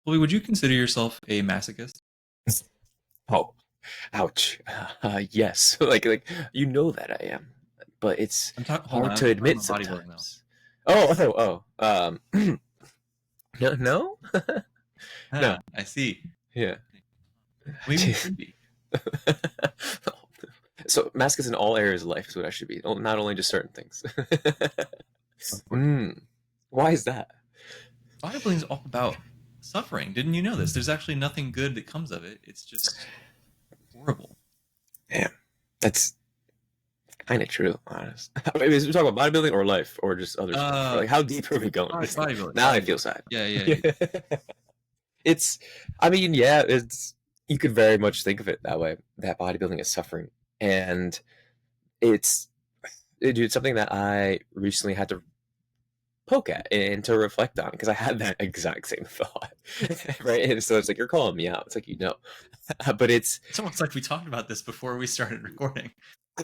Chloe, would you consider yourself a masochist? Oh, ouch. Yes, like you know that I am, but it's I'm talking. Hold on, hard to I'm talking admit about bodybuilding though. sometimes. No, no, no, Ah, I see. yeah. Maybe you should be. So, mask is in all areas of life is what I should be, not only just certain things. Of course. Hmm. Why is that? Bodybuilding is all about suffering. Didn't you know this? There's actually nothing good that comes of it. It's just horrible. Damn, that's kind of true, honest. I mean, is we talk about bodybuilding or life or just other stuff? Or Uh, like, how deep are we going? bodybuilding, Now I feel bodybuilding. sad. Yeah, yeah, Yeah. yeah. It's, I mean, yeah, it's, you could very much think of it that way, that bodybuilding is suffering. And it's, it's something that I recently had to poke at and to reflect on because I had that exact same thought. Right. And so it's like, you're calling me out. It's like, but it's, It's almost like we talked about this before we started recording.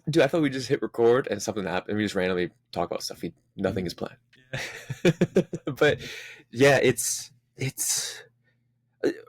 dude, I thought we just hit record and something happened. We just randomly talk about stuff. Nothing is planned. Yeah. But yeah, it's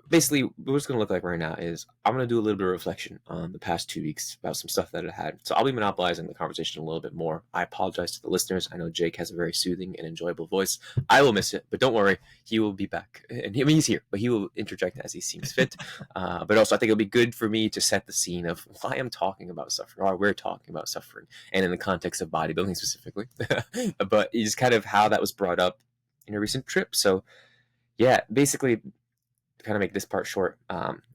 basically what it's going to look like right now is I'm going to do a little bit of reflection on the past 2 weeks about some stuff that I had. So I'll be monopolizing the conversation a little bit more. I apologize to the listeners. I know Jake has a very soothing and enjoyable voice. I will miss it, but don't worry, he will be back. And I mean, he's here, but he will interject as he seems fit. But also, I think it'll be good for me to set the scene of why I'm talking about suffering, or we're talking about suffering, and in the context of bodybuilding specifically. But it's kind of how that was brought up in a recent trip. So yeah, basically to kind of make this part short,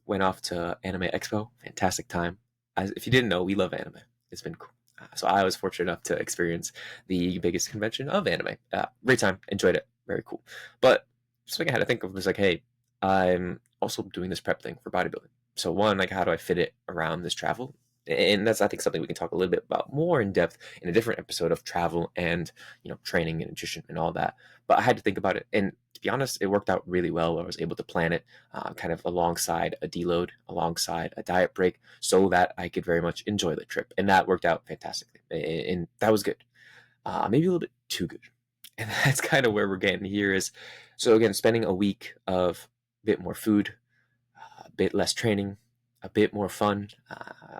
went off to Anime Expo. Fantastic time. As if you didn't know, we love anime. It's been cool. So I was fortunate enough to experience the biggest convention of anime. Great time. Enjoyed it. Very cool. But something I had to think of was like, hey, I'm also doing this prep thing for bodybuilding. So one, like, how do I fit it around this travel? And that's, I think, something we can talk a little bit about more in depth in a different episode of travel and training and nutrition and all that. But I had to think about it, and to be honest, it worked out really well. I was able to plan it kind of alongside a deload, alongside a diet break, so that I could very much enjoy the trip, and that worked out fantastically, and that was good. Maybe a little bit too good, and that's kind of where we're getting here. Is so again, spending a week of a bit more food, a bit less training, a bit more fun,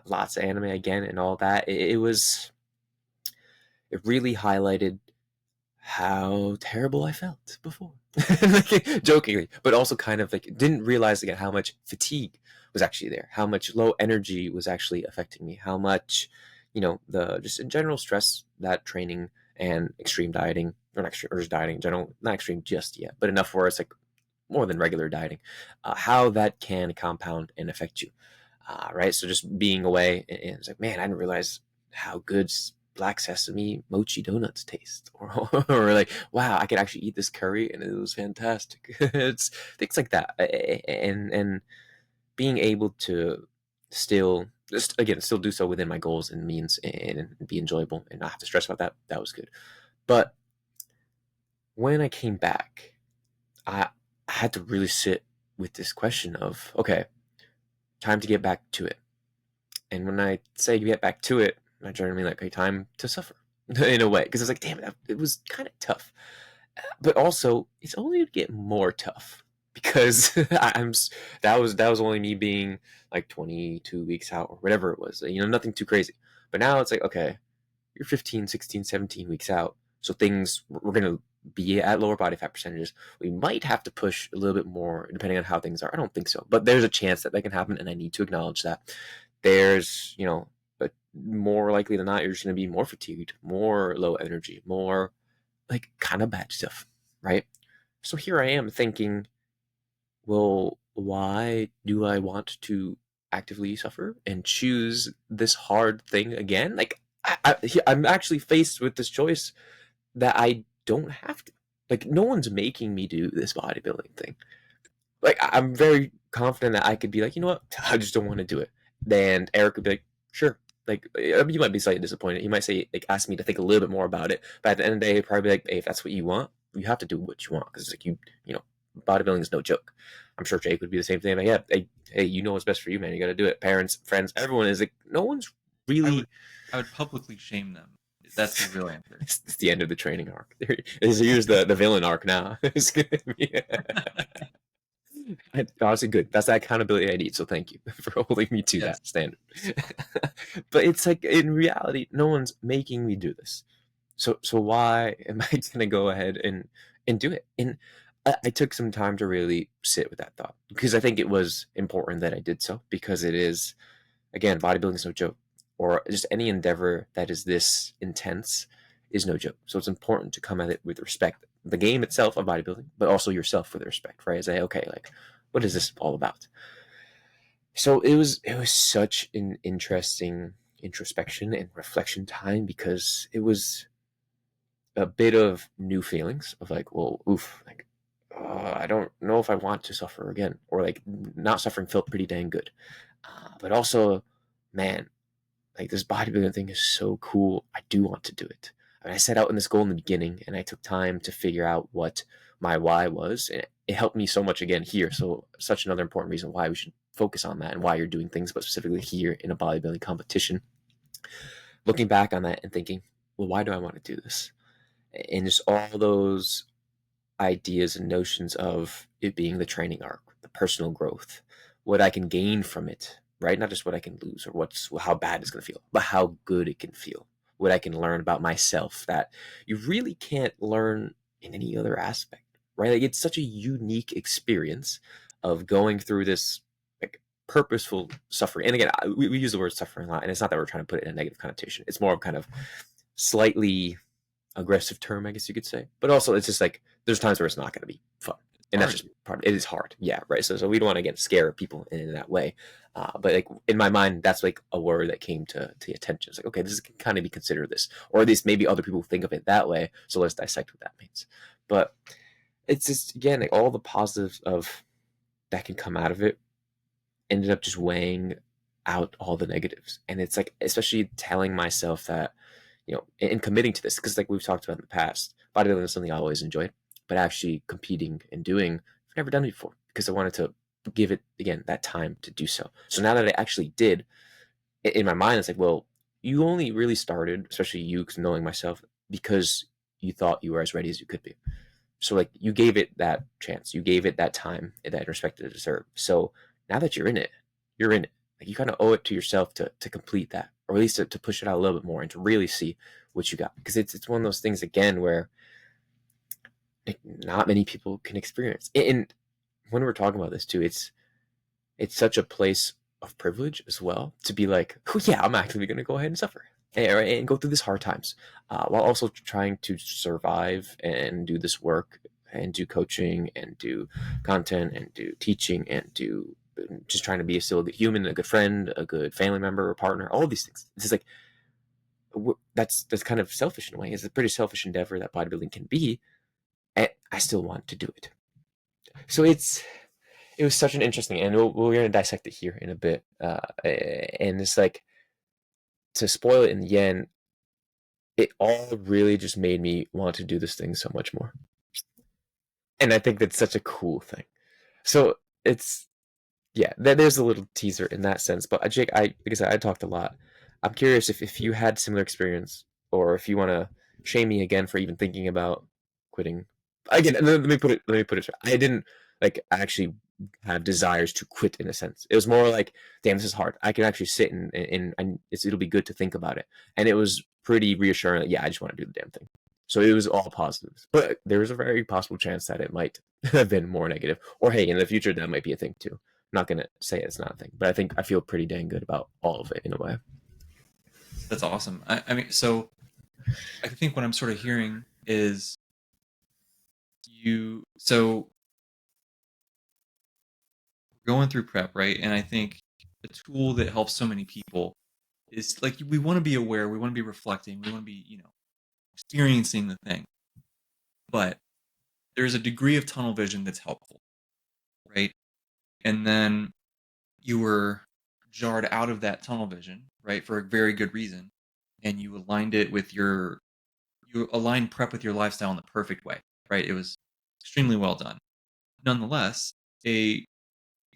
lots of anime again, and all that. It really highlighted how terrible I felt before. Like, jokingly, but also kind of like didn't realize again how much fatigue was actually there, how much low energy was actually affecting me, how much, the just in general stress that training and extreme dieting, or not extreme, or just dieting in general, not extreme just yet, but enough where it's like more than regular dieting, how that can compound and affect you. Right. So just being away, and it's like, man, I didn't realize how good black sesame mochi donuts taste, or like, wow, I could actually eat this curry and it was fantastic. It's things like that, and being able to still just again still do so within my goals and means, and be enjoyable and not have to stress about that. That was good. But when I came back, I had to really sit with this question of, okay, time to get back to it. And when I say get back to it, I generally mean like, okay, time to suffer in a way, because it's like, damn it was kind of tough. But also, it's only to get more tough because that was only me being like 22 weeks out or whatever it was, nothing too crazy. But now it's like, okay, you're 15, 16, 17 weeks out, so things we're gonna be at lower body fat percentages. We might have to push a little bit more depending on how things are. I don't think so, but there's a chance that can happen, and I need to acknowledge that. There's, but more likely than not, you're just going to be more fatigued, more low energy, more like kind of bad stuff, right? So here I am thinking, well, why do I want to actively suffer and choose this hard thing again? Like, I'm actually faced with this choice that I don't have to. Like, no one's making me do this bodybuilding thing. Like, I'm very confident that I could be like, you know what, I just don't want to do it. Then Eric would be like, sure. Like, you might be slightly disappointed. He might say, like, ask me to think a little bit more about it. But at the end of the day, he'd probably be like, hey, if that's what you want, you have to do what you want. Because it's like, bodybuilding is no joke. I'm sure Jake would be the same thing. Like, yeah, hey, you know what's best for you, man. You got to do it. Parents, friends, everyone is like, no one's I really. would, I would publicly shame them. That's the real answer. It's the end of the training arc. Here's the villain arc now. It's gonna be. Honestly, good. That's the accountability I need. So thank you for holding me to Yes. that standard. But it's like in reality, no one's making me do this. So why am I gonna go ahead and do it? And I took some time to really sit with that thought because I think it was important that I did so because it is, again, bodybuilding is no joke, or just any endeavor that is this intense is no joke. So it's important to come at it with respect. The game itself of bodybuilding, but also yourself with respect, right? Say, okay, like, what is this all about? So it was such an interesting introspection and reflection time because it was a bit of new feelings of like, well, oof, like, I don't know if I want to suffer again, or like not suffering felt pretty dang good, but also, man, like this bodybuilding thing is so cool. I do want to do it. I mean, I set out in this goal in the beginning, and I took time to figure out what my why was, and it helped me so much again here. So, such another important reason why we should focus on that and why you're doing things, but specifically here in a bodybuilding competition. Looking back on that and thinking, well, why do I want to do this? And just all those ideas and notions of it being the training arc, the personal growth, what I can gain from it, right? Not just what I can lose or what's how bad it's going to feel, but how good it can feel. What I can learn about myself that you really can't learn in any other aspect, right? Like it's such a unique experience of going through this like purposeful suffering. And again, we use the word suffering a lot, and it's not that we're trying to put it in a negative connotation. It's more of kind of slightly aggressive term, I guess you could say. But also, it's just like there's times where it's not going to be fun, It's and that's hard. just part. It is hard, yeah, right. So we don't want to again scare people in that way. But like in my mind, that's like a word that came to the attention. It's like, okay, this can kind of be considered this, or at least maybe other people think of it that way. So let's dissect what that means. But it's just again like all the positives of that can come out of it ended up just weighing out all the negatives, and it's like especially telling myself that and committing to this because like we've talked about in the past, bodybuilding is something I always enjoyed, but actually competing and doing, I've never done it before because I wanted to give it again that time to do so. So now that I actually did, in my mind, it's like, well, you only really started, especially you, knowing myself, because you thought you were as ready as you could be. So like you gave it that chance, you gave it that time, that respect it deserved. So now that you're in it, you're in it. Like you kind of owe it to yourself to complete that, or at least to push it out a little bit more and to really see what you got. Because it's one of those things again where like, not many people can experience. And when we're talking about this too, it's such a place of privilege as well to be like, oh yeah, I'm actually going to go ahead and suffer and go through this hard times, while also trying to survive and do this work and do coaching and do content and do teaching and do just trying to be still a good human, a good friend, a good family member or partner, all of these things. It's just like that's kind of selfish in a way. It's a pretty selfish endeavor that bodybuilding can be, and I still want to do it. So it was such an interesting, and we're going to dissect it here in a bit. And it's like to spoil it in the end, it all really just made me want to do this thing so much more. And I think that's such a cool thing. So it's yeah, there's a little teaser in that sense. But Jake, like I said, I talked a lot. I'm curious if you had similar experience, or if you want to shame me again for even thinking about quitting. Again, let me put it. I didn't like actually have desires to quit in a sense. It was more like, damn, this is hard. I can actually sit and it'll be good to think about it. And it was pretty reassuring that yeah, I just want to do the damn thing. So it was all positives, but there was a very possible chance that it might have been more negative. Or hey, in the future that might be a thing too. Not gonna say it's not a thing, but I think I feel pretty dang good about all of it in a way. That's awesome. I mean, so I think what I'm sort of hearing is so going through prep, right? And I think the tool that helps so many people is like we want to be aware, we want to be reflecting, we want to be, experiencing the thing. But there's a degree of tunnel vision that's helpful, right? And then you were jarred out of that tunnel vision, right, for a very good reason. And you aligned prep with your lifestyle in the perfect way, right? It was extremely well done. Nonetheless, a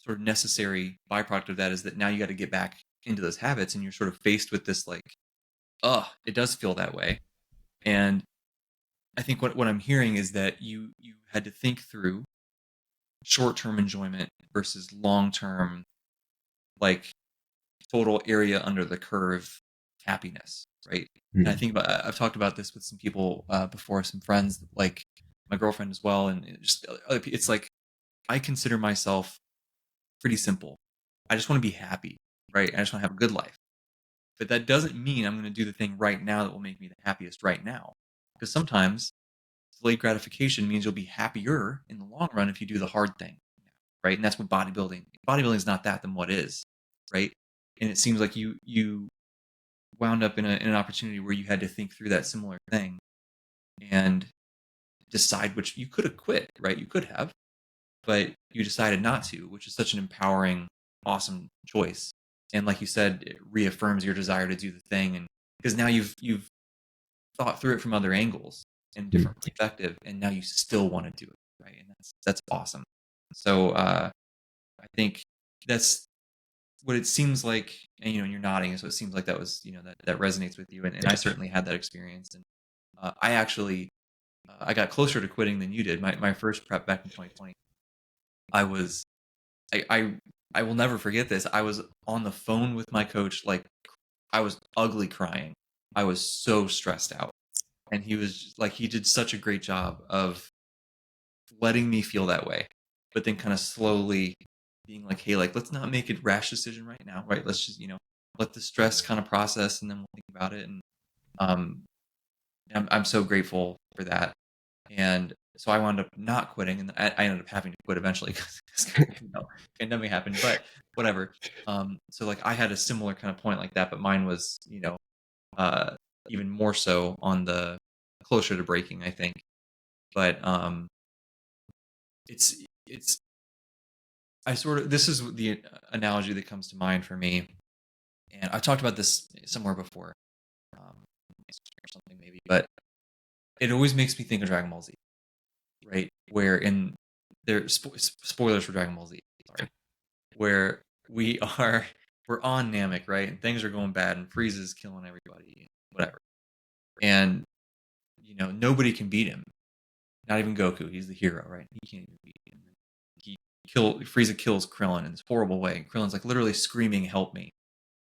sort of necessary byproduct of that is that now you got to get back into those habits, and you're sort of faced with this like, it does feel that way. And I think what I'm hearing is that you had to think through short-term enjoyment versus long-term, like total area under the curve happiness, right? And I Mm. think I've talked about this with some people before, some friends, like my girlfriend as well, and just other people. It's like I consider myself pretty simple. I just want to be happy, right? I just want to have a good life. But that doesn't mean I'm going to do the thing right now that will make me the happiest right now. Because sometimes delayed gratification means you'll be happier in the long run if you do the hard thing, right? And that's what bodybuilding is not that, then what is, right? And it seems like you wound up in an opportunity where you had to think through that similar thing and decide which you could have quit, right? You could have, but you decided not to, which is such an empowering, awesome choice. And like you said, it reaffirms your desire to do the thing, and because now you've thought through it from other angles and Mm. different perspective, and now you still want to do it, right? And that's awesome. So I think that's what it seems like, and you're nodding, so it seems like that was that resonates with you, and I certainly had that experience, and I actually I got closer to quitting than you did. My first prep back in 2020, I was I will never forget this. I was on the phone with my coach, like I was ugly crying. I was so stressed out, and he was like he did such a great job of letting me feel that way, but then kind of slowly being like, hey, like let's not make a rash decision right now, right? Let's just let the stress kind of process, and then we'll think about it. And um, I'm so grateful for that. And so I wound up not quitting, and I ended up having to quit eventually because pandemic happened. But whatever. So like I had a similar kind of point like that, but mine was uh, even more so on the closer to breaking, I think. But it's I sort of this is the analogy that comes to mind for me, and I talked about this somewhere before, or something maybe, but it always makes me think of Dragon Ball Z, right? Where in there spoilers for Dragon Ball Z, sorry, where we're on Namek, right, and things are going bad, and Frieza's killing everybody, whatever, and nobody can beat him, not even Goku. He's the hero, right? He can't even beat him. Frieza kills Krillin in this horrible way. And Krillin's like literally screaming, "Help me!"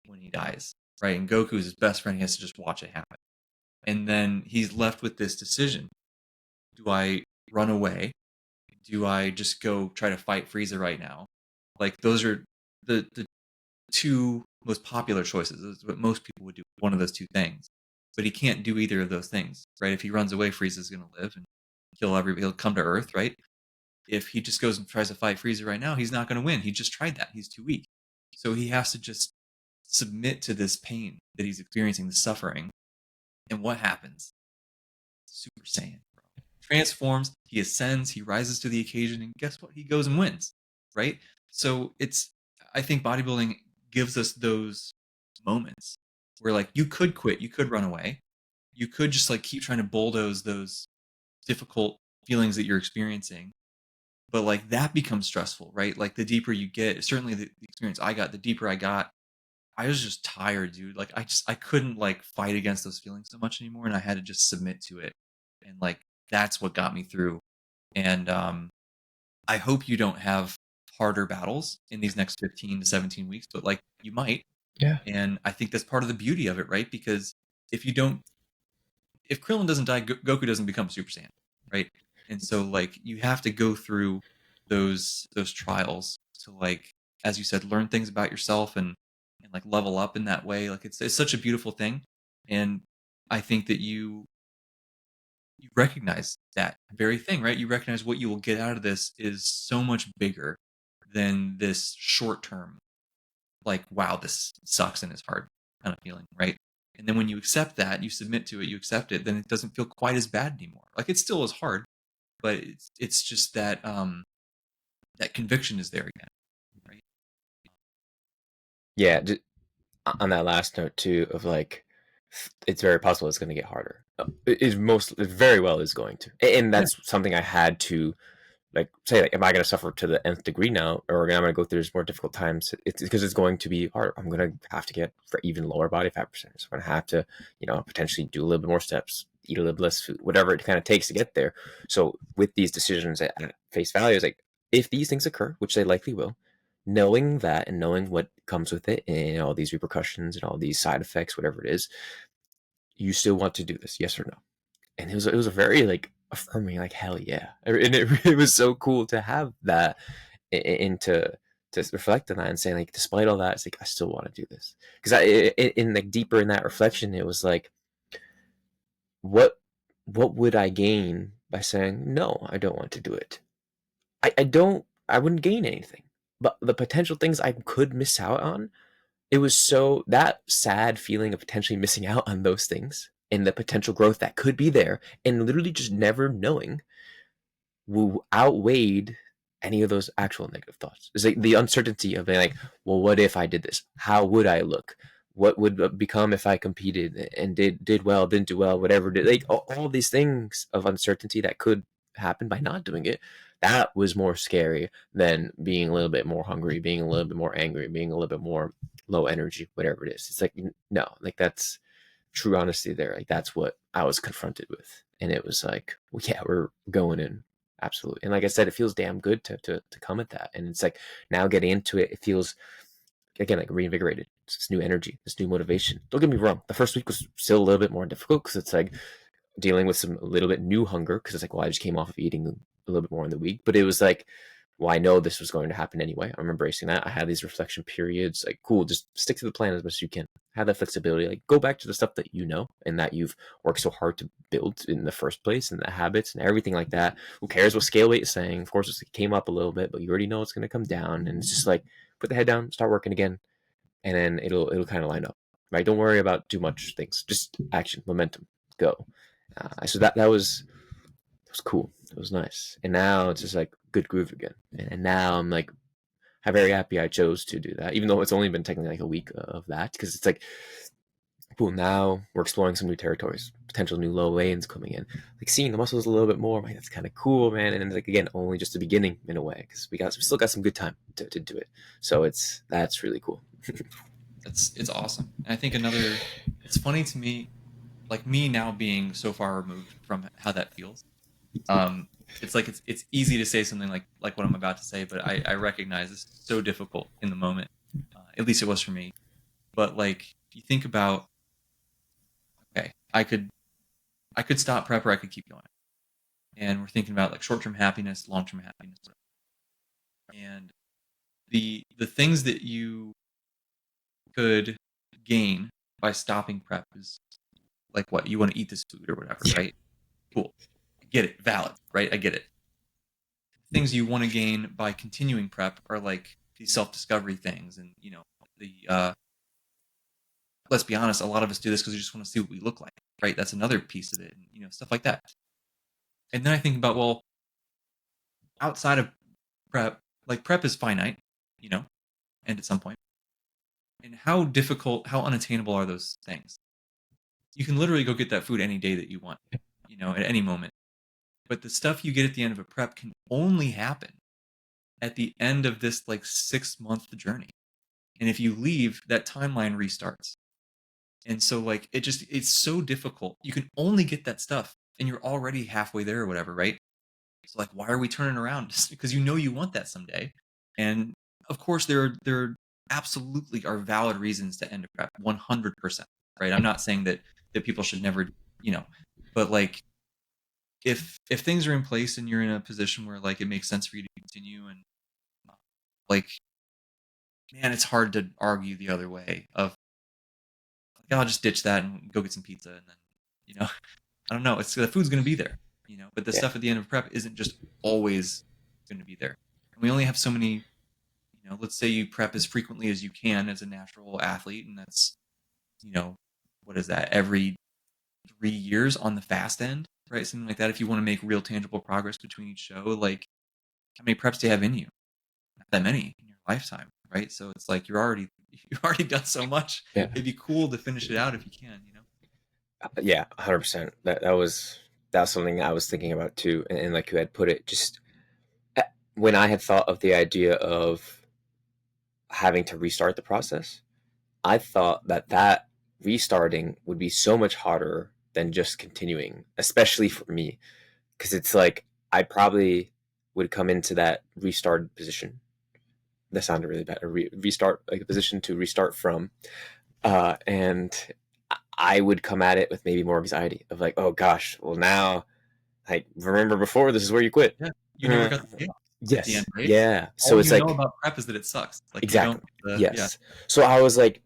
when he dies, right? And Goku's his best friend. He has to just watch it happen. And then he's left with this decision: do I run away? Do I just go try to fight Frieza right now? Like those are the two most popular choices. That's what most people would do. One of those two things. But he can't do either of those things, right? If he runs away, Frieza's going to live and kill everybody. He'll come to Earth, right? If he just goes and tries to fight Frieza right now, he's not going to win. He just tried that. He's too weak. So he has to just submit to this pain that he's experiencing, the suffering. And what happens? Super Saiyan, bro. Transforms, he ascends, he rises to the occasion, and guess what? He goes and wins, right? So I think bodybuilding gives us those moments where like you could quit, you could run away, you could just like keep trying to bulldoze those difficult feelings that you're experiencing, but like that becomes stressful, right? Like the deeper you get, certainly the experience I got, the deeper I got, I was just tired, dude. Like I couldn't like fight against those feelings so much anymore, and I had to just submit to it, and like that's what got me through. And I hope you don't have harder battles in these next 15 to 17 weeks, but like you might. Yeah. And I think that's part of the beauty of it, right? Because if you don't, if Krillin doesn't die, Goku doesn't become Super Saiyan, right? And so like you have to go through those trials to like, as you said, learn things about yourself and like level up in that way. Like it's such a beautiful thing, and I think that you recognize that very thing, right? You recognize what you will get out of this is so much bigger than this short term, like, wow, this sucks and is hard kind of feeling, right? And then when you accept that, you submit to it, you accept it, then it doesn't feel quite as bad anymore. Like it still is hard, but it's just that that conviction is there again, right? Yeah. On that last note too, of like, it's very possible it's going to get harder. It very well is going to, and Yeah. that's something I had to like say, like, am I going to suffer to the nth degree now, or am I going to go through these more difficult times? It's because it's going to be hard. I'm going to have to get for even lower body fat percentage. I'm going to have to, potentially do a little bit more steps, eat a little bit less food, whatever it kind of takes to get there. So with these decisions at face value, it's like if these things occur, which they likely will, knowing that and knowing what comes with it and all these repercussions and all these side effects, whatever it is, you still want to do this, yes or no? And it was a very like affirming, like hell yeah, and it was so cool to have that and to reflect on that and say like, despite all that, it's like I still want to do this because in like deeper in that reflection, it was like, what what would I gain by saying no? I don't want to do it. I wouldn't gain anything, but the potential things I could miss out on, it was so that sad feeling of potentially missing out on those things and the potential growth that could be there and literally just never knowing outweighed any of those actual negative thoughts. It's like the uncertainty of being like, well, what if I did this? How would I look? What would become if I competed and did well, didn't do well, whatever did, like all these things of uncertainty that could happen by not doing it. That was more scary than being a little bit more hungry, being a little bit more angry, being a little bit more low energy, whatever it is. It's like, no, like that's true honesty there. Like that's what I was confronted with. And it was like, well, yeah, we're going in. Absolutely. And like I said, it feels damn good to come at that. And it's like now getting into it, it feels again like reinvigorated. It's this new energy, this new motivation. Don't get me wrong. The first week was still a little bit more difficult because it's like dealing with some a little bit new hunger because it's like, well, I just came off of eating a little bit more in the week. But it was like, well, I know this was going to happen anyway. I'm embracing that. I had these reflection periods. Like, cool, just stick to the plan as much as you can. Have that flexibility. Like, go back to the stuff that you know and that you've worked so hard to build in the first place, and the habits and everything like that. Who cares what scale weight is saying? Of course, it came up a little bit, but you already know it's going to come down. And it's just like, put the head down, start working again, and then it'll kind of line up. Right? Don't worry about too much things. Just action, momentum, go. So that was cool. It was nice. And now it's just like good groove again. And now I'm like, I'm very happy I chose to do that, even though it's only been technically like a week of that, because it's like, cool, now we're exploring some new territories, potential new low lanes coming in, like seeing the muscles a little bit more. Like, that's kind of cool, man. And like, again, only just the beginning in a way, because we still got some good time to do it. So that's really cool. It's awesome. And I think it's funny to me, like me now being so far removed from how that feels. Um, it's like it's easy to say something like what I'm about to say, but I recognize it's so difficult in the moment. At least it was for me. But like if you think about, okay, I could stop prep or I could keep going, and we're thinking about like short term happiness, long term happiness, and the things that you could gain by stopping prep is like what you want to eat this food or whatever, Yeah. right? Cool, I get it, valid, right? I get it. Things you want to gain by continuing prep are like these self-discovery things, and the let's be honest, a lot of us do this because we just want to see what we look like, right? That's another piece of it, and stuff like that. And then I think about, well, outside of prep, like prep is finite, you know and at some point, and how difficult, how unattainable are those things? You can literally go get that food any day that you want, at any moment. But the stuff you get at the end of a prep can only happen at the end of this like 6 month journey. And if you leave, that timeline restarts. And so like it's so difficult. You can only get that stuff and you're already halfway there or whatever, right? So like, why are we turning around? Just because you want that someday. And of course there absolutely are valid reasons to end a prep, 100%, right? I'm not saying that people should never, but like if things are in place and you're in a position where like it makes sense for you to continue, and like, man, it's hard to argue the other way of like, I'll just ditch that and go get some pizza, and then I don't know, it's the food's going to be there, but the Yeah. stuff at the end of prep isn't just always going to be there. And we only have so many, let's say you prep as frequently as you can as a natural athlete, and that's, what is that, every 3 years on the fast end, right? Something like that. If you want to make real tangible progress between each show, like how many preps do you have in you? Not that many in your lifetime, right? So it's like you've already done so much. Yeah. It'd be cool to finish it out if you can, Yeah, 100%. That's something I was thinking about too. And like you had put it, just when I had thought of the idea of having to restart the process, I thought that restarting would be so much harder than just continuing, especially for me, because it's like I probably would come into that restart position. That sounded really bad. A restart, like a position to restart from. And I would come at it with maybe more anxiety of like, oh gosh, well now, like, remember before, this is where you quit. Yeah. You never got the payoff at the end, Yes. right? Yeah. So All it's you know like, about prep is that it sucks. Like, you don't exactly. get the yeah. Yes. So I was like,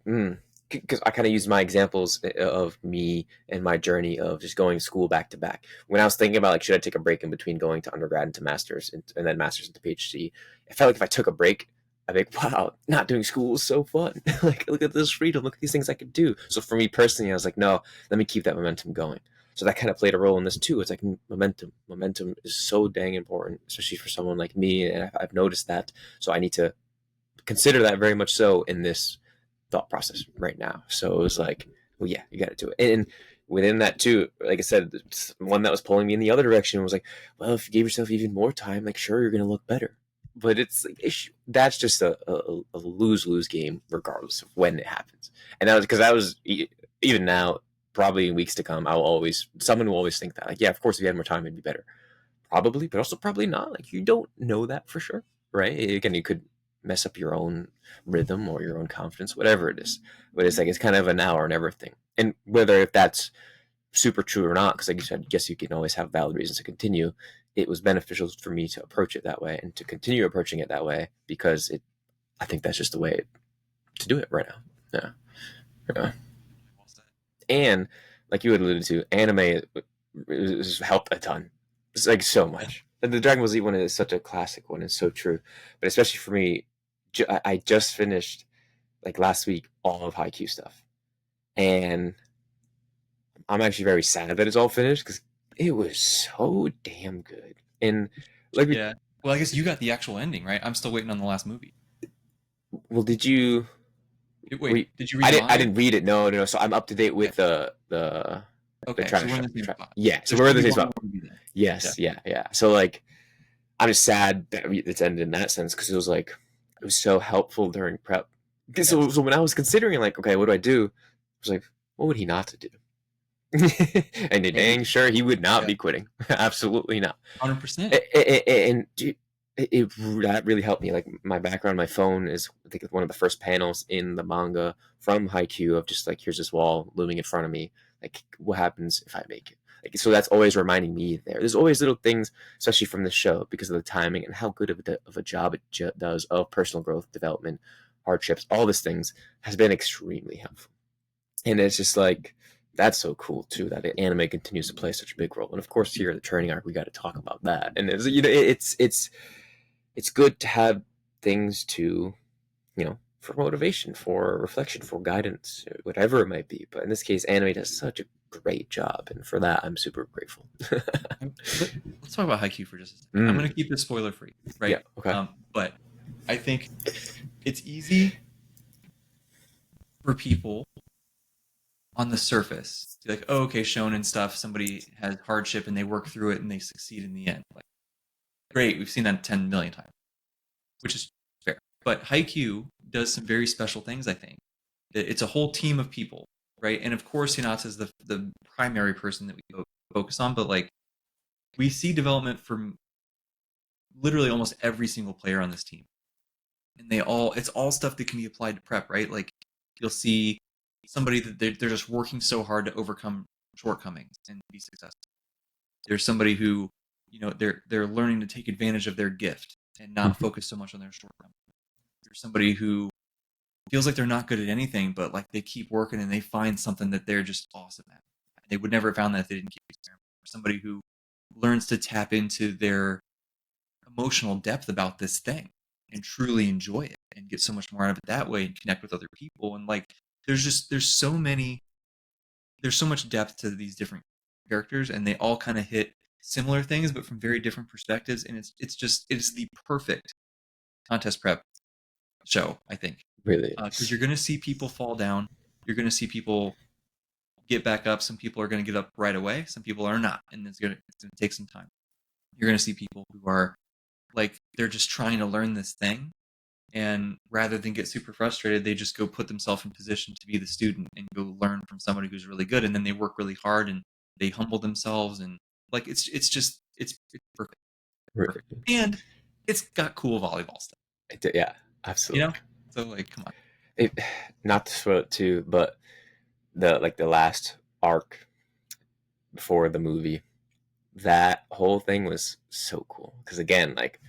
because I kind of used my examples of me and my journey of just going to school back to back. When I was thinking about like, should I take a break in between going to undergrad into masters and then masters into PhD, I felt like if I took a break, I'd be like, wow, not doing school is so fun. Like, look at this freedom. Look at these things I could do. So for me personally, I was like, no, let me keep that momentum going. So that kind of played a role in this too. It's like momentum. Momentum is so dang important, especially for someone like me. And I've noticed that. So I need to consider that very much so in this thought process right now. So it was like, well, yeah, you got to do it. And within that too, like I said, one that was pulling me in the other direction was like, well, if you gave yourself even more time, like sure, you're going to look better. But it's like, that's just a lose-lose game, regardless of when it happens. And that was because I was, even now, probably in weeks to come, someone will always think that, like, yeah, of course, if you had more time, it'd be better. Probably, but also probably not. Like, you don't know that for sure, right? Again, you could mess up your own rhythm or your own confidence, whatever it is. But it's like, it's kind of a now or never thing. And whether if that's super true or not, because like you said, yes, you can always have valid reasons to continue. It was beneficial for me to approach it that way and to continue approaching it that way because I think that's just the way to do it right now. Yeah. Yeah. Well said. And like you had alluded to, anime has helped a ton. It's like so Yeah. much. And the Dragon Ball Z one is such a classic one. It's so true. But especially for me, I just finished like last week all of Haikyuu stuff, and I'm actually very sad that it's all finished because it was so damn good. And like, Yeah. Well, I guess you got the actual ending, right? I'm still waiting on the last movie. well, did you Wait, read? did you read the I manga? didn't read it. No, no, no. So I'm up to date Okay. with the Okay, try so to we're in show. the same spot. Yeah, so There's we're in gonna the be same one spot. more movie then. Yeah. Yes, yeah, yeah. So like, I'm just sad that it's ended in that sense because it was so helpful during prep. So, Yes. so when I was considering like, okay, what do I do? I was like, what would he not to do? And Hey. dang sure he would not Yeah. be quitting. Absolutely not. 100%. And that really helped me. Like my background, my phone is I think one of the first panels in the manga from Haikyuu of just like here's this wall looming in front of me. Like what happens if I make it? Like so that's always reminding me there. There's always little things, especially from the show, because of the timing and how good of a job it does of personal growth, development, hardships, all these things has been extremely helpful. And it's just like that's so cool too that anime continues to play such a big role. And of course, here at the training arc, we got to talk about that. And it's it's good to have things to for motivation, for reflection, for guidance, whatever it might be. But in this case, anime does such a great job, and for that, I'm super grateful. Let's talk about Haikyuu for just a second. I'm Mm, gonna keep this spoiler free, yeah. right? Okay. But I think it's easy for people on the surface to be like, oh, okay, shonen stuff. Somebody has hardship and they work through it and they succeed in the end. Like, great, we've seen that 10 million times, which is fair. But Haikyuu does some very special things. I think it's a whole team of people, right? And of course, Hinata is the primary person that we focus on, but like we see development from literally almost every single player on this team, and it's all stuff that can be applied to prep, right? Like you'll see somebody that they're just working so hard to overcome shortcomings and be successful. There's somebody who they're learning to take advantage of their gift and not focus so much on their shortcomings. There's somebody who feels like they're not good at anything, but like they keep working and they find something that they're just awesome at. They would never have found that if they didn't keep experimenting. Or somebody who learns to tap into their emotional depth about this thing and truly enjoy it and get so much more out of it that way and connect with other people. And like there's so much depth to these different characters, and they all kind of hit similar things but from very different perspectives, and it's the perfect contest prep show, I think, Really because is. you're going to see people fall down, you're going to see people get back up. Some people are going to get up right away, some people are not, and it's going to take some time. You're going to see people who are like they're just trying to learn this thing, and rather than get super frustrated, they just go put themselves in position to be the student and go learn from somebody who's really good, and then they work really hard and they humble themselves, and like it's perfect. perfect. And it's got cool volleyball stuff, Yeah, you know? absolutely. So like, come on. It, not to spoil it too, but the last arc before the movie, that whole thing was so cool. Because again, like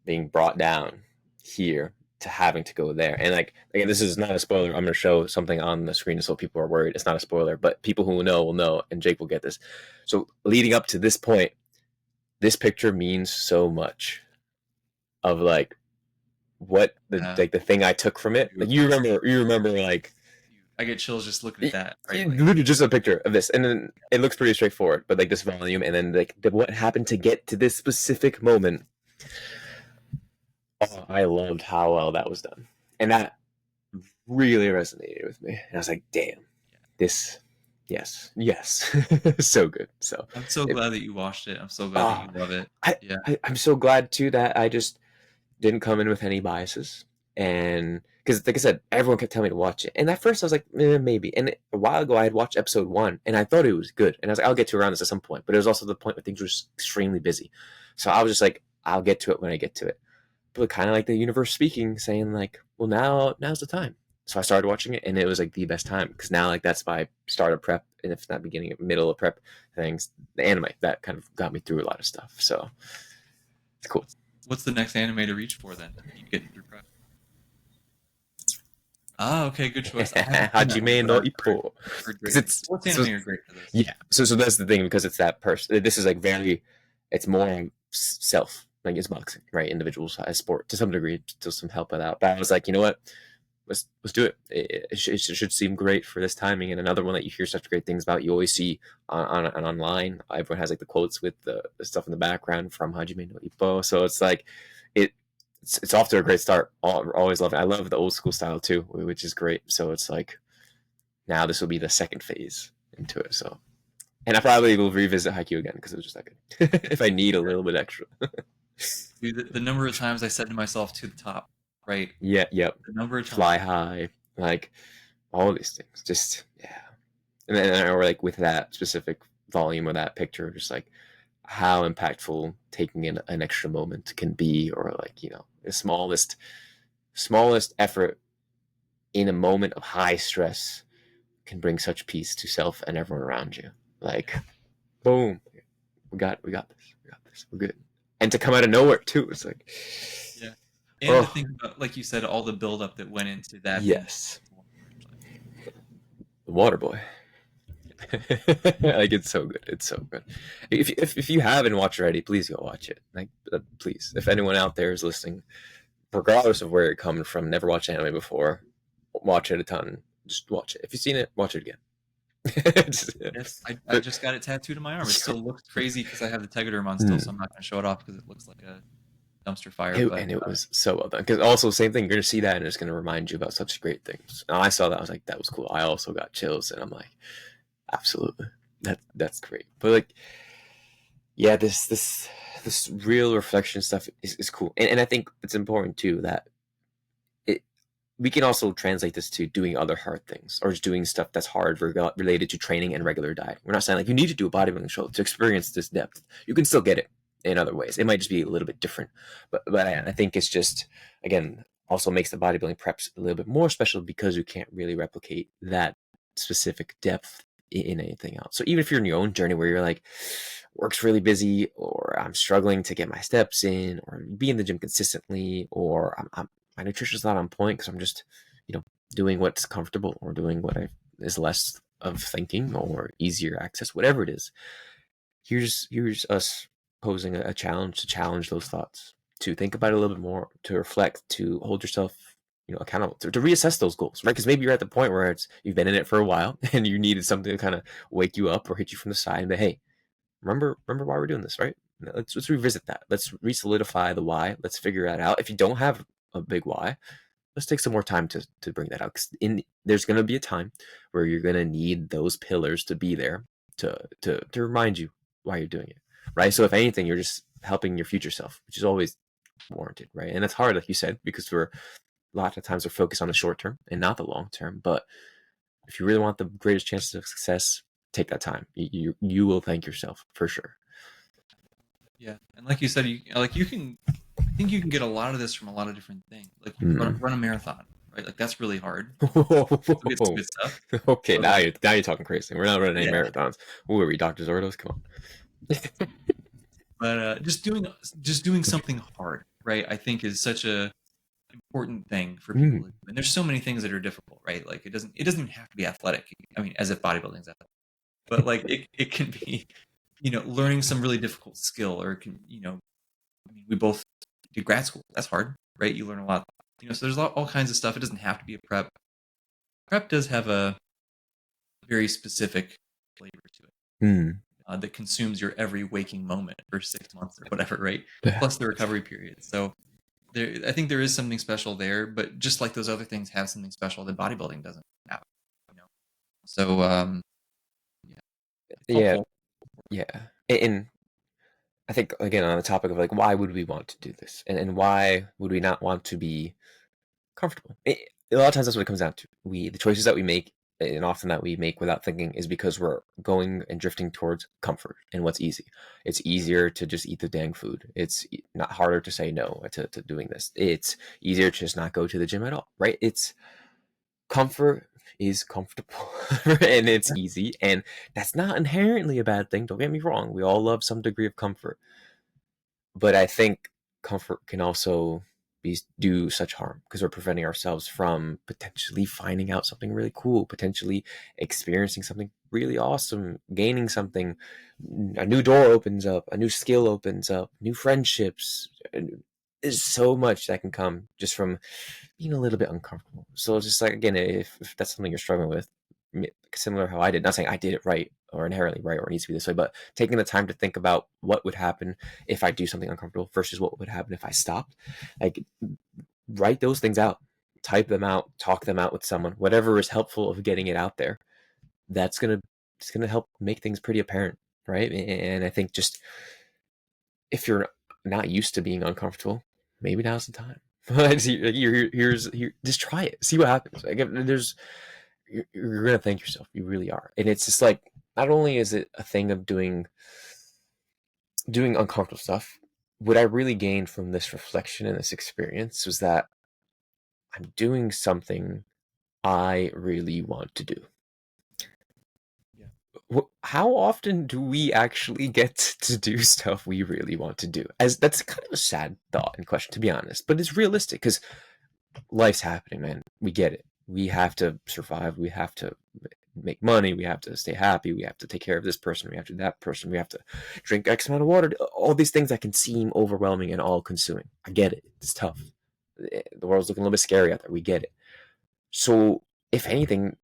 being brought down here to having to go there, and like again, this is not a spoiler. I'm going to show something on the screen so people are worried. It's not a spoiler, but people who know will know, and Jake will get this. So leading up to this point, this picture means so much of like what the like the thing I took from it. Like you remember like I get chills just looking at that, right? Like, literally just a picture of this, and then it looks pretty straightforward, but like this volume, and then like what happened to get to this specific moment. Oh, I loved how well that was done, and that really resonated with me. And I was like, "Damn, this, yes, so good." So I'm so it, glad that you watched it. I'm so glad that you love it. I, Yeah. I'm so glad too that I just didn't come in with any biases, and because like I said, everyone kept telling me to watch it, and at first I was like, maybe. And a while ago, I had watched episode 1, and I thought it was good, and I was like, I'll get to around this at some point. But it was also the point where things were extremely busy, so I was just like, I'll get to it when I get to it. But kind of like the universe speaking, saying like, well, now's the time. So I started watching it, and it was like the best time because now like that's my start of prep, and if not beginning, middle of prep things, the anime that kind of got me through a lot of stuff. So it's cool. What's the next anime to reach for then? Keep getting through prep. Ah, okay, good choice. I haven't seen that one, Hajime but no I've Ippo. heard great Because things. it's What's so, anime are great for this? yeah. So that's the thing because it's that person. This is like very. It's more self. Like it's boxing, right? Individuals as sport to some degree, still some help with that. But I was like, you know what? Let's do it. It should seem great for this timing. And another one that you hear such great things about, you always see on online. Everyone has like the quotes with the stuff in the background from Hajime no Ippo. So it's like it. It's off to a great start. Always love it. I love the old school style too, which is great. So it's like now this will be the second phase into it. So, and I probably will revisit Haikyuu again because it was just that good. If I need a little bit extra. Dude, the number of times I said to myself, to the top, right? Yeah. Yep. The number of times. Fly high, like all these things. Just yeah. And then or like with that specific volume or that picture, just like how impactful taking in an extra moment can be, or like the smallest effort in a moment of high stress can bring such peace to self and everyone around you. Like, boom, we got this, we're good. And to come out of nowhere too, it's like, yeah. And to think about, like you said, all the buildup that went into that. Yes, the water boy. Like it's so good. It's so good. If you haven't watched already, please go watch it. Like please, if anyone out there is listening, regardless of where you're coming from, never watched anime before, watch it a ton. Just watch it. If you've seen it, watch it again. Yes, I just got it tattooed on my arm. It still looks crazy because I have the Tegaderm on still, so I'm not going to show it off because it looks like a dumpster fire. And it was so well done. Because also, same thing, you're going to see that and it's going to remind you about such great things. And I saw that, I was like, that was cool. I also got chills, and I'm like, absolutely, that's great. But like, yeah, this real reflection stuff is cool, and I think it's important too that we can also translate this to doing other hard things or just doing stuff that's hard related to training and regular diet. We're not saying like you need to do a bodybuilding show to experience this depth. You can still get it in other ways. It might just be a little bit different, but I think it's just, again, also makes the bodybuilding preps a little bit more special because you can't really replicate that specific depth in anything else. So even if you're in your own journey where you're like, work's really busy, or I'm struggling to get my steps in, or be in the gym consistently, or my nutrition's not on point because I'm just, doing what's comfortable or doing what is less of thinking or easier access, whatever it is. Here's us posing a challenge to challenge those thoughts, to think about it a little bit more, to reflect, to hold yourself, accountable, to reassess those goals, right? Because maybe you're at the point where you've been in it for a while and you needed something to kind of wake you up or hit you from the side and be, hey, remember why we're doing this, right? Let's revisit that. Let's re-solidify the why. Let's figure that out. If you don't have a big why, let's take some more time to bring that out. Because there's going to be a time where you're going to need those pillars to be there to remind you why you're doing it, right? So if anything, you're just helping your future self, which is always warranted, right? And it's hard, like you said, because a lot of times we're focused on the short term and not the long term. But if you really want the greatest chances of success, take that time. You will thank yourself for sure. Yeah, and like you said, you can. I think you can get a lot of this from a lot of different things. Like you Mm. run a marathon, right? Like that's really hard. You'll get some Whoa. good stuff, Okay, but now like you're talking crazy. We're not running any yeah, marathons. Who are we, Dr. Zordos? Come on. but just doing something hard, right? I think is such a important thing for people to Mm. do. And there's so many things that are difficult, right? Like it doesn't even have to be athletic. I mean, as if bodybuilding's athletic, but like it can be, learning some really difficult skill or I mean, we both did grad school. That's hard, right? You learn a lot, so there's all kinds of stuff. It doesn't have to be a prep. Prep does have a very specific flavor to it Mm. that consumes your every waking moment for 6 months or whatever, right? Yeah. Plus the recovery period. So I think there is something special there, but just like those other things have something special that bodybuilding doesn't have, you know. So yeah, it's Yeah. helpful. Yeah. And I think again on the topic of like why would we want to do this, and why would we not want to be comfortable? A lot of times that's what it comes down to. The choices that we make, and often that we make without thinking, is because we're going and drifting towards comfort and what's easy. It's easier to just eat the dang food. It's not harder to say no to doing this. It's easier to just not go to the gym at all, right? It's comfort is comfortable and it's easy, and that's not inherently a bad thing. Don't get me wrong. We all love some degree of comfort, but I think comfort can also do such harm because we're preventing ourselves from potentially finding out something really cool, potentially experiencing something really awesome, gaining something. A new door opens up, a new skill opens up, new friendships. There's so much that can come just from being a little bit uncomfortable. So it's just like, again, if that's something you're struggling with, similar how I did, not saying I did it right or inherently right or it needs to be this way, but taking the time to think about what would happen if I do something uncomfortable versus what would happen if I stopped. Like, write those things out, type them out, talk them out with someone, whatever is helpful of getting it out there. That's gonna help make things pretty apparent, right? And I think just if you're not used to being uncomfortable, maybe now's the time. Just try it, see what happens. Like, you're gonna thank yourself. You really are. And it's just like, not only is it a thing of doing uncomfortable stuff, what I really gained from this reflection and this experience was that I'm doing something I really want to do. Yeah. How often do we actually get to do stuff we really want to do? As that's kind of a sad thought and question, to be honest, but it's realistic because life's happening, man. We get it. We have to survive. We have to make money. We have to stay happy. We have to take care of this person. We have to do that person. We have to drink X amount of water. All these things that can seem overwhelming and all consuming. I get it. It's tough. The world's looking a little bit scary out there. We get it. So, if anything,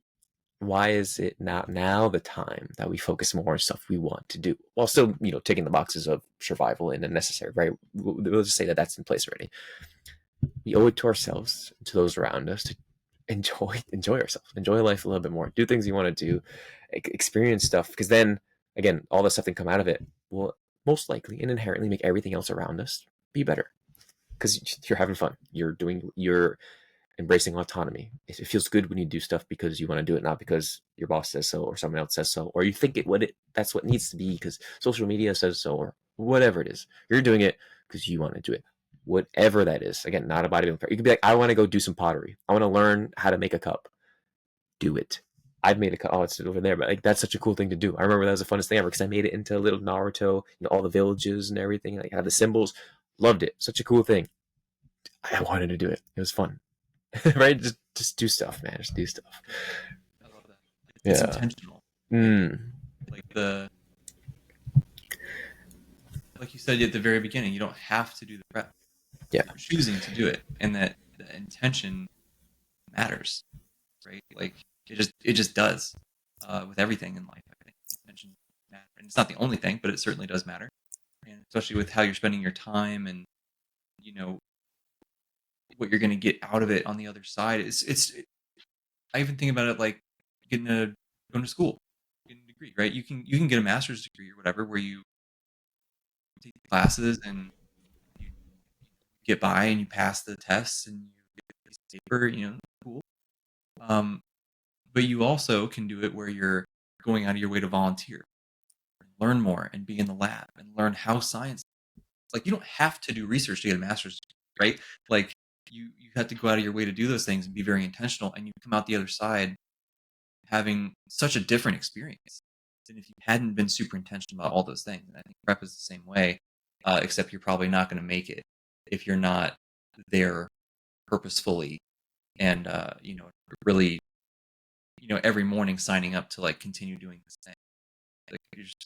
why is it not now the time that we focus more on stuff we want to do while still, ticking the boxes of survival and necessary, right? We'll just say that that's in place already. We owe it to ourselves, to those around us, to enjoy ourselves, enjoy life a little bit more, do things you want to do, experience stuff, because then again, all the stuff that can come out of it will most likely and inherently make everything else around us be better because you're having fun, you're embracing autonomy. It feels good when you do stuff because you want to do it, not because your boss says so or someone else says so, or you think that's what needs to be because social media says so, or whatever it is. You're doing it because you want to do it, whatever that is. Again, not a bodybuilding. You could be like, I want to go do some pottery. I want to learn how to make a cup. Do it. I've made a cup. Oh, it's over there, but like that's such a cool thing to do. I remember that was the funnest thing ever because I made it into a little Naruto, all the villages and everything. Like, had the symbols. Loved it. Such a cool thing. I wanted to do it. It was fun. Right? Just do stuff, man. Just do stuff. I love that. It's Yeah. intentional, right? Mm. Like like you said at the very beginning, you don't have to do the prep. Yeah. You're choosing to do it, and that the intention matters, right? Like it just does with everything in life. I think intention matters, and it's not the only thing, but it certainly does matter, and especially with how you're spending your time and you know what you're going to get out of it on the other side. I even think about it like going to school, getting a degree, right? You can get a master's degree or whatever where you take classes and you get by and you pass the tests and you get this paper, cool. But you also can do it where you're going out of your way to volunteer, learn more, and be in the lab and learn how science. Like, you don't have to do research to get a master's degree, right? Like, you have to go out of your way to do those things and be very intentional, and you come out the other side having such a different experience than if you hadn't been super intentional about all those things. And I think prep is the same way, except you're probably not going to make it if you're not there purposefully and really, every morning signing up to like continue doing this thing. Like,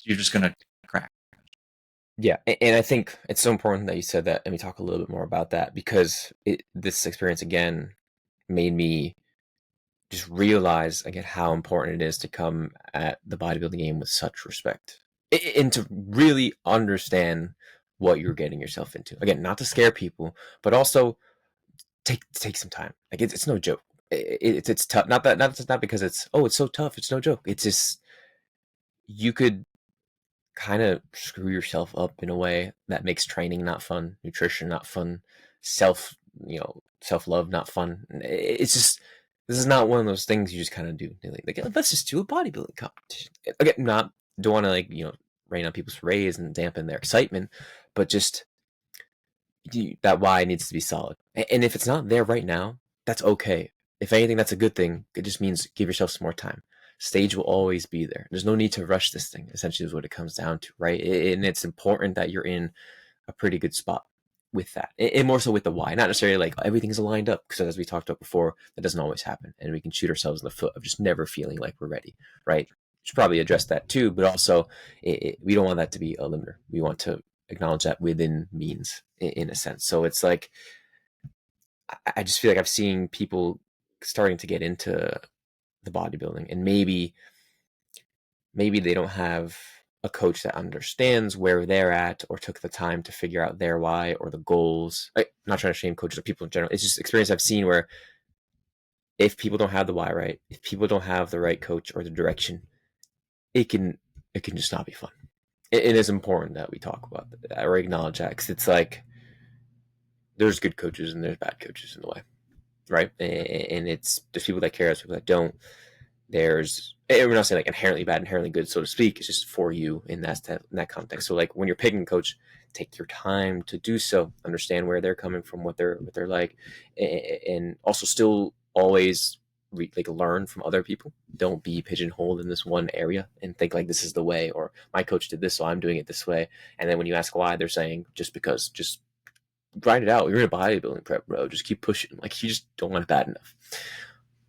you're just gonna crack. Yeah, and I think it's so important that you said that, and we talk a little bit more about that because this experience again made me just realize again how important it is to come at the bodybuilding game with such respect and to really understand what you're getting yourself into. Again, not to scare people, but also take some time. Like it's no joke. It's tough. Not because it's so tough. It's no joke. It's just you could kind of screw yourself up in a way that makes training not fun, nutrition not fun, self self love not fun. It's just this is not one of those things you just kind of do. Like let's just do a bodybuilding competition. Again, not don't want to rain on people's parades and dampen their excitement, but just that why needs to be solid. And if it's not there right now, that's okay. If anything, that's a good thing. It just means give yourself some more time. Stage will always be there. There's no need to rush this thing, essentially, is what it comes down to, right? And it's important that you're in a pretty good spot with that. And more so with the why, not necessarily like everything's lined up, because as we talked about before, that doesn't always happen. And we can shoot ourselves in the foot of just never feeling like we're ready, right? Should probably address that too, but also we don't want that to be a limiter. We want to acknowledge that within means in a sense. So it's like I just feel like I've seen people starting to get into the bodybuilding, and maybe they don't have a coach that understands where they're at or took the time to figure out their why or the goals. I'm not trying to shame coaches or people in general. It's just experience I've seen where if people don't have the why right, if people don't have the right coach or the direction, it can just not be fun. It is important that we talk about that or acknowledge that, because it's like there's good coaches and there's bad coaches in the way, right? And there's people that care, there's people that don't. We're not saying like inherently bad, inherently good, so to speak. It's just for you in that context. So like when you're picking a coach, take your time to do so. Understand where they're coming from, what they're like, and also still always learn from other people. Don't be pigeonholed in this one area and think like this is the way, or my coach did this, so I'm doing it this way. And then when you ask why, they're saying just because. Just grind it out. You're in a bodybuilding prep, bro. Just keep pushing. Like you just don't want it bad enough.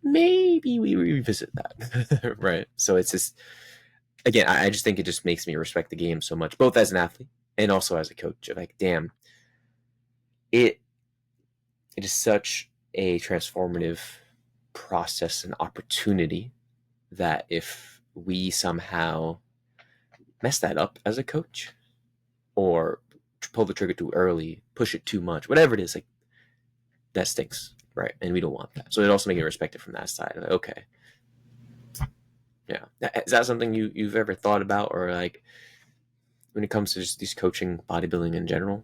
Maybe we revisit that. Right. So it's just, again, I just think it just makes me respect the game so much, both as an athlete and also as a coach. Like, damn, it is such a transformative process and opportunity that if we somehow mess that up as a coach or pull the trigger too early, push it too much, whatever it is, like that stinks. Right. And we don't want that. So it also makes me respect it from that side. Like, okay. Yeah. Is that something you've ever thought about, or like when it comes to just these coaching bodybuilding in general?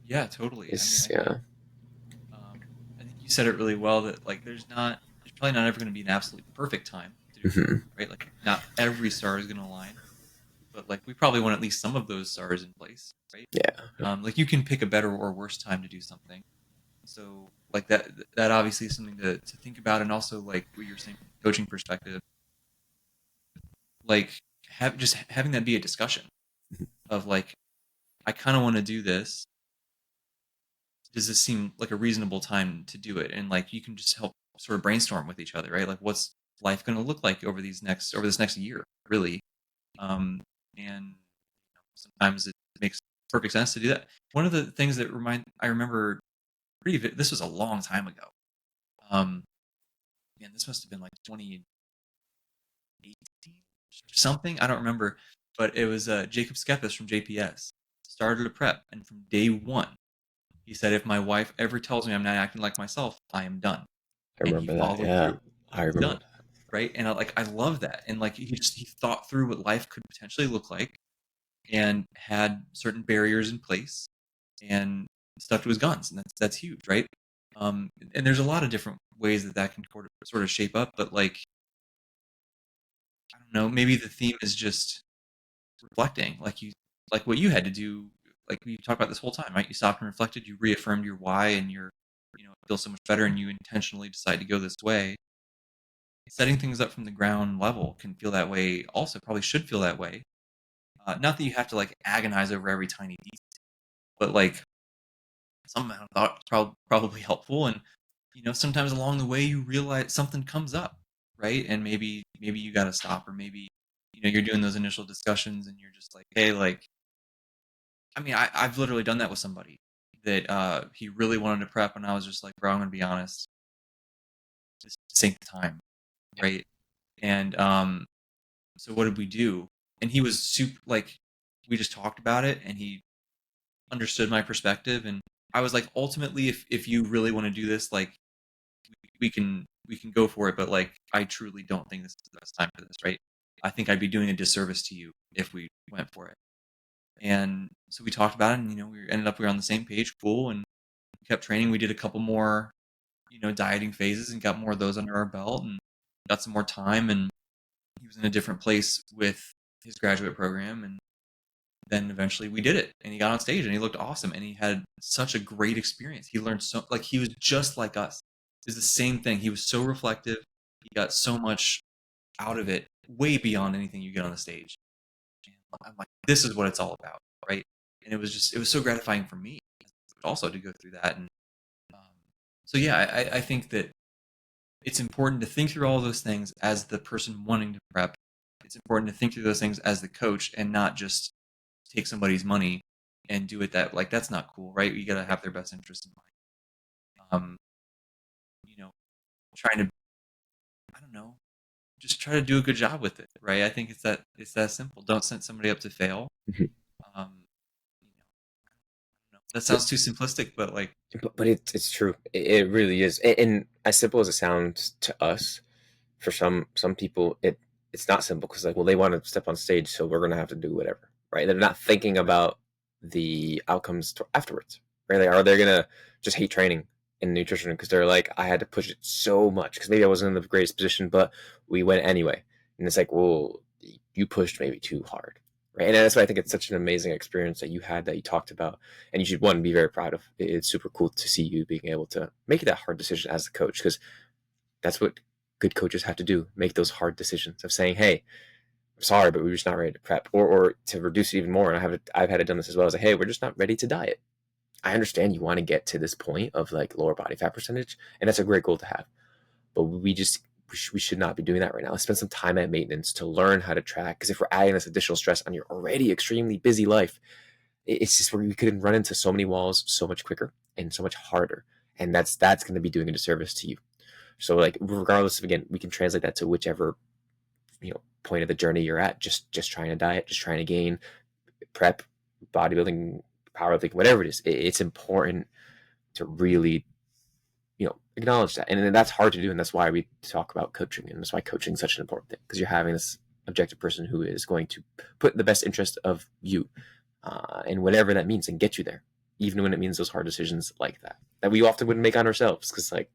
Yeah, totally. Yeah. I think you said it really well that like there's probably not ever going to be an absolutely perfect time to do Mm-hmm. right. Like not every star is going to align, but like we probably want at least some of those stars in place, right? Yeah. Like you can pick a better or worse time to do something. So like that obviously is something to think about, and also like what you're saying from a coaching perspective, like having that be a discussion of like I kind of want to do this. Does this seem like a reasonable time to do it? And like you can just help sort of brainstorm with each other, right? Like what's life going to look like over this next year, really? And sometimes it makes perfect sense to do that. One of the things that I remember this was a long time ago. Man, this must have been like 2018 or something. I don't remember, but it was Jacob Skepis from JPS started a prep, and from day one, he said, "If my wife ever tells me I'm not acting like myself, I am done." I And he remember that. followed Yeah. through. I He's remember done, that. right? And I love that. And like he thought through what life could potentially look like, and had certain barriers in place, and stuck to his guns, and that's huge, right? And there's a lot of different ways that can sort of shape up, but like I don't know, maybe the theme is just reflecting, like what you had to do like we talked about this whole time, right? You stopped and reflected, you reaffirmed your why, and feel so much better, and you intentionally decide to go this way. Setting things up from the ground level can feel that way. Also, probably should feel that way. Not that you have to like agonize over every tiny detail, but like some amount of thought is probably helpful. And sometimes along the way you realize something comes up, right? And maybe you got to stop, or maybe you're doing those initial discussions, and you're just like, hey, like, I mean, I've literally done that with somebody that he really wanted to prep, and I was just like, bro, I'm gonna be honest, just sink the time, right? And so what did we do? And he was super like, we just talked about it, and he understood my perspective, and I was like, ultimately, if you really want to do this, like, we can go for it, but like, I truly don't think this is the best time for this, right? I think I'd be doing a disservice to you if we went for it. And so we talked about it, and we were on the same page, cool, and we kept training. We did a couple more, dieting phases, and got more of those under our belt, and got some more time. And he was in a different place with his graduate program, and then eventually we did it, and he got on stage, and he looked awesome, and he had such a great experience. He learned so, like, he was just like us. It was the same thing. He was so reflective. He got so much out of it, way beyond anything you get on the stage. And I'm like, this is what it's all about, right? And it was so gratifying for me also to go through that. And um, so yeah, I think that it's important to think through all those things as the person wanting to prep. It's important to think through those things as the coach, and not just take somebody's money and do it that, like, that's not cool, right? You got to have their best interest in mind. You know, trying to, I don't know, just try to do a good job with it, right? I think it's that simple. Don't set somebody up to fail. Mhm. Um, I don't know. That sounds too simplistic, but like, But it's true. It really is. And as simple as it sounds to us, for some people, it's not simple, because like, well, they want to step on stage, so we're gonna have to do whatever, right? They're not thinking about the outcomes afterwards, right? Like, are they gonna just hate training in nutrition because they're like, I had to push it so much because maybe I wasn't in the greatest position, but we went anyway. And it's like, well, you pushed maybe too hard, right? And that's why I think it's such an amazing experience that you had, that you talked about, and you should, one, be very proud of. It's super cool to see you being able to make that hard decision as a coach, because that's what good coaches have to do, make those hard decisions of saying, hey, I'm sorry, but we're just not ready to prep, or to reduce it even more. And I've had it done this as well. As like, hey, we're just not ready to diet. I understand you want to get to this point of like lower body fat percentage, and that's a great goal to have. But we should not be doing that right now. Let's spend some time at maintenance to learn how to track. Because if we're adding this additional stress on your already extremely busy life, it's just where we could run into so many walls so much quicker and so much harder. And that's going to be doing a disservice to you. So like, regardless of, again, we can translate that to whichever point of the journey you're at. Just trying to diet, just trying to gain, prep, bodybuilding, powerlifting, whatever it is. It's important to really acknowledge that, and that's hard to do, and that's why we talk about coaching, and that's why coaching is such an important thing, because you're having this objective person who is going to put the best interest of you, and whatever that means, and get you there, even when it means those hard decisions like that we often wouldn't make on ourselves, because, like,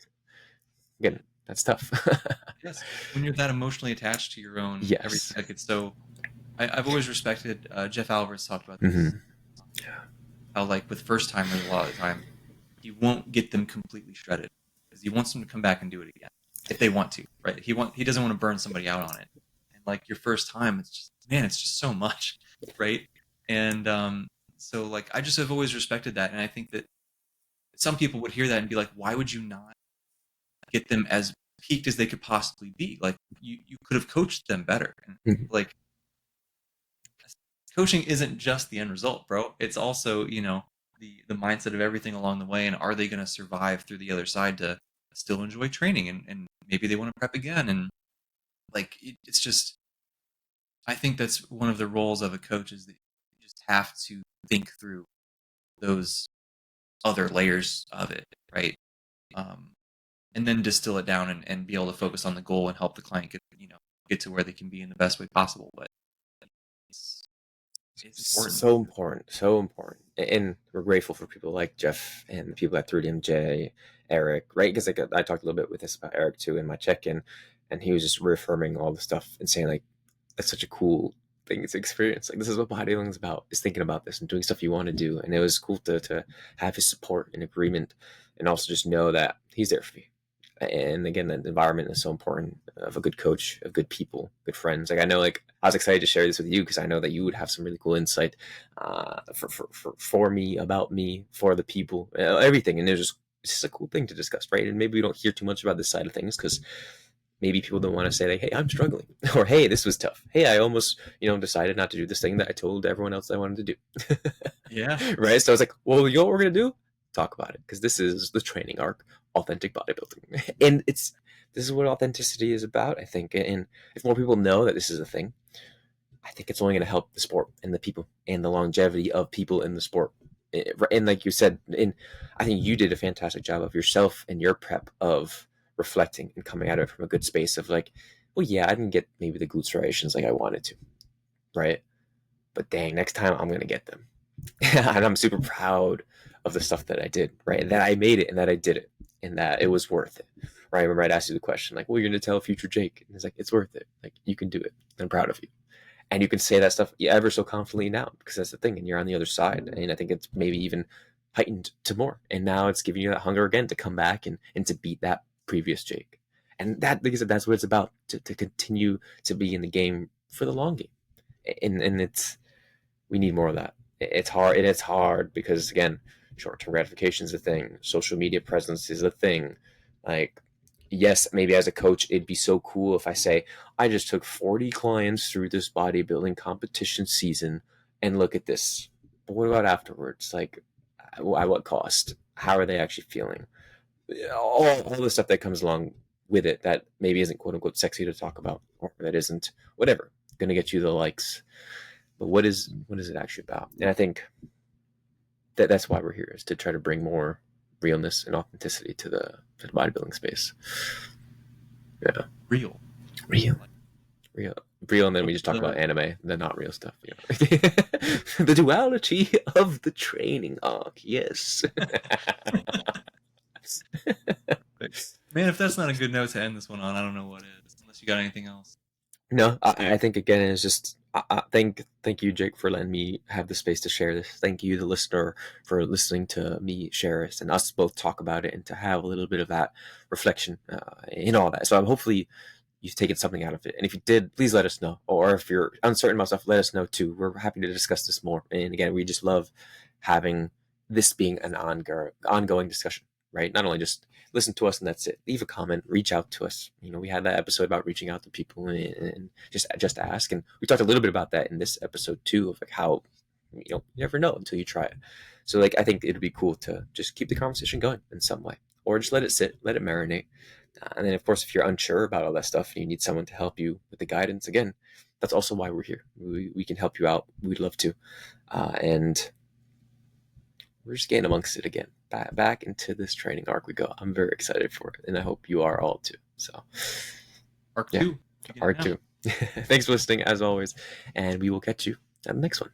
again, that's tough. yes, when you're that emotionally attached to your own Yes. everything, like, it's so. I've always respected. Jeff Alvarez talked about this. Mm-hmm. How, like, with first timers, a lot of the time, he won't get them completely shredded because he wants them to come back and do it again if they want to, right? He doesn't want to burn somebody out on it. And like, your first time, it's just, man, it's just so much, right? And so like, I just have always respected that, and I think that some people would hear that and be like, why would you not get them as peaked as they could possibly be? Like, you could have coached them better. And Mm-hmm. like, coaching isn't just the end result, bro. It's also, the mindset of everything along the way, and are they going to survive through the other side to still enjoy training, and maybe they want to prep again. And like, it's just, I think that's one of the roles of a coach, is that you just have to think through those other layers of it, right? Um, and then distill it down, and be able to focus on the goal and help the client get to where they can be in the best way possible. But it's, it's important. So important, and we're grateful for people like Jeff and the people at 3DMJ, Eric, right? Because, like, I talked a little bit with this about Eric too in my check-in, and he was just reaffirming all the stuff and saying, like, that's such a cool thing to experience. Like, this is what bodybuilding is about, is thinking about this and doing stuff you want to do. And it was cool to have his support and agreement, and also just know that he's there for me. And again, the environment is so important, of a good coach, of good people, good friends. Like, I know, like, I was excited to share this with you because I know that you would have some really cool insight for me, about me, for the people, everything. And it's just a cool thing to discuss, right? And maybe we don't hear too much about this side of things because maybe people don't want to say, like, hey, I'm struggling, or hey, this was tough. Hey, I almost, decided not to do this thing that I told everyone else I wanted to do. Yeah. Right. So I was like, well, you know what we're going to do? Talk about it, because this is the training arc, authentic bodybuilding. And this is what authenticity is about, I think. And if more people know that this is a thing, I think it's only going to help the sport and the people and the longevity of people in the sport. And like you said, and I think you did a fantastic job of yourself and your prep of reflecting and coming at it from a good space of like, well, yeah, I didn't get maybe the glute striations like I wanted to, right? But dang, next time I'm going to get them. And I'm super proud of the stuff that I did, right? That I made it, and that I did it, and that it was worth it, right? I remember I'd ask you the question, like, well, you're going to tell future Jake. And it's like, it's worth it. Like, you can do it. I'm proud of you. And you can say that stuff ever so confidently now, because that's the thing. And you're on the other side. And I think it's maybe even heightened to more. And now it's giving you that hunger again to come back and to beat that previous Jake. And that, like I said, that's what it's about, to continue to be in the game for the long game. And we need more of that. It's hard, and it's hard because, again, short-term gratification is a thing. Social media presence is a thing. Like, yes, maybe as a coach, it'd be so cool if I say, I just took 40 clients through this bodybuilding competition season, and look at this. But what about afterwards? Like, at what cost? How are they actually feeling? All the stuff that comes along with it that maybe isn't quote unquote sexy to talk about, or that isn't whatever going to get you the likes. But what is it actually about? And I think that's why we're here, is to try to bring more realness and authenticity to the bodybuilding space. Yeah, Real. And then we just talk about anime, the not real stuff. The duality of the training arc. Yes. Man, if that's not a good note to end this one on, I don't know what is. Unless you got anything else. No, I think, again, it's just thank you, Jake, for letting me have the space to share this. Thank you, the listener, for listening to me share this and us both talk about it, and to have a little bit of that reflection in all that. So hopefully you've taken something out of it. And if you did, please let us know. Or if you're uncertain about stuff, let us know too. We're happy to discuss this more. And again, we just love having this being an ongoing discussion, right? Not only just listen to us and that's it. Leave a comment, reach out to us. We had that episode about reaching out to people and just ask. And we talked a little bit about that in this episode too, of like how, you never know until you try it. So like, I think it'd be cool to just keep the conversation going in some way, or just let it sit, let it marinate. And then, of course, if you're unsure about all that stuff and you need someone to help you with the guidance, again, that's also why we're here. We can help you out. We'd love to. And we're just getting amongst it again. Back into this training arc we go. I'm very excited for it, and I hope you are all too. So, Arc 2. Arc 2. Thanks for listening, as always, and we will catch you at the next one.